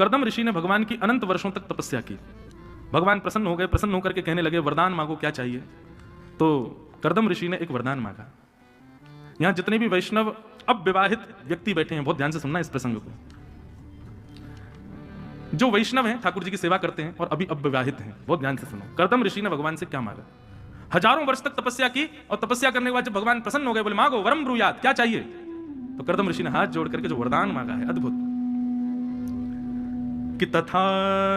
कर्दम ऋषि ने भगवान की अनंत वर्षों तक तपस्या की। भगवान प्रसन्न हो गए, प्रसन्न होकर के कहने लगे वरदान मांगो, क्या चाहिए। तो कर्दम ऋषि ने एक वरदान मांगा। यहां जितने भी वैष्णव अब विवाहित व्यक्ति बैठे हैं, बहुत ध्यान से सुनना इस प्रसंग को। जो वैष्णव हैं, ठाकुर जी की सेवा करते हैं और अभी अब विवाहित हैं, बहुत ध्यान से सुनो। कर्दम ऋषि ने भगवान से क्या मांगा। हजारों वर्ष तक तपस्या की और तपस्या करने के बाद जब भगवान प्रसन्न हो गए, बोले मांगो वरम ब्रूयात, क्या चाहिए। तो कर्दम ऋषि ने हाथ जोड़ करके जो वरदान मांगा है अद्भुत, कि तथा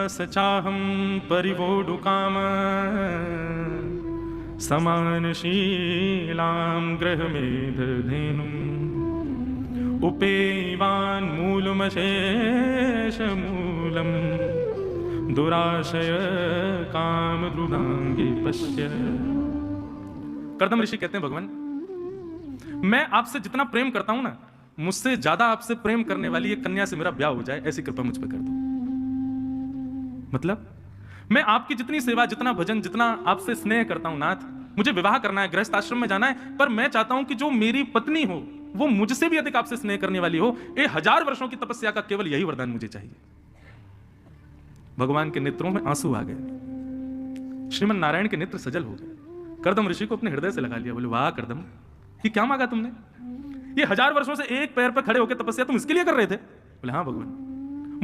सचाहम परिवोढु काम समानशीलां गृहमेधधेनुम् उपेवान मूलमशेषमूलम दुराशय काम द्रुदांगे पश्य। कर्दम ऋषि कहते हैं भगवान, मैं आपसे जितना प्रेम करता हूं ना, मुझसे ज्यादा आपसे प्रेम करने वाली एक कन्या से मेरा ब्याह हो जाए, ऐसी कृपा मुझ पर कर दो। मतलब मैं आपकी जितनी सेवा, जितना भजन, जितना आपसे स्नेह करता हूं नाथ, मुझे विवाह करना है, गृहस्थ आश्रम में जाना है, पर मैं चाहता हूं कि जो मेरी पत्नी हो वो मुझसे भी अधिक आपसे स्नेह करने वाली हो। ये 1000 वर्षों की तपस्या का केवल यही वरदान मुझे चाहिए। भगवान के नेत्रों में आंसू आ गए, श्रीमन नारायण के नेत्र सजल हो गए। कर्दम ऋषि को अपने हृदय से लगा लिया, बोले वाह कर्दम, ये क्या मांगा तुमने। ये 1000 वर्षों से एक पैर पर खड़े होकर तपस्या तुम इसके लिए कर रहे थे। बोले हाँ भगवान,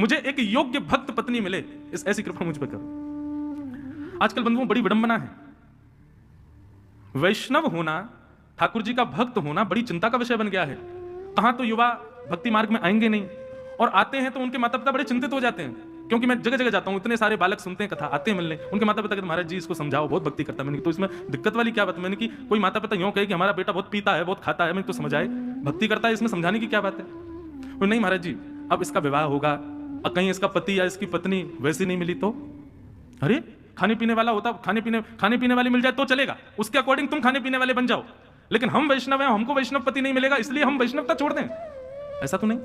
मुझे एक योग्य भक्त पत्नी मिले, इस ऐसी कृपा मुझ पर करो। आजकल बंधुओं बड़ी विडंबना है, वैष्णव होना, ठाकुर जी का भक्त होना बड़ी चिंता का विषय बन गया है। कहां तो युवा भक्ति मार्ग में आएंगे नहीं, और आते हैं तो उनके माता पिता बड़े चिंतित हो जाते हैं। क्योंकि मैं जगह जगह जाता हूं, इतने सारे बालक सुनते हैं कथा, आते हैं मिलने, उनके माता पिता कहते महाराज जी इसको समझाओ, बहुत भक्ति करता है। मैंने तो इसमें दिक्कत वाली क्या बात। मैंने कि कोई माता पिता यूं कहे कि हमारा बेटा बहुत पीता है, बहुत खाता है, मैं तो समझाए, भक्ति करता है, इसमें समझाने की क्या बात है। नहीं महाराज जी, अब इसका विवाह होगा, कहीं इसका पति या इसकी पत्नी वैसी नहीं मिली तो, अरे खाने पीने वाला होता, खाने पीने वाली मिल जाए तो चलेगा, उसके अकॉर्डिंग तुम खाने पीने वाले बन जाओ। लेकिन हम वैष्णव हैं, हमको वैष्णव पति नहीं मिलेगा, इसलिए हम वैष्णवता छोड़ दें, ऐसा तो नहीं।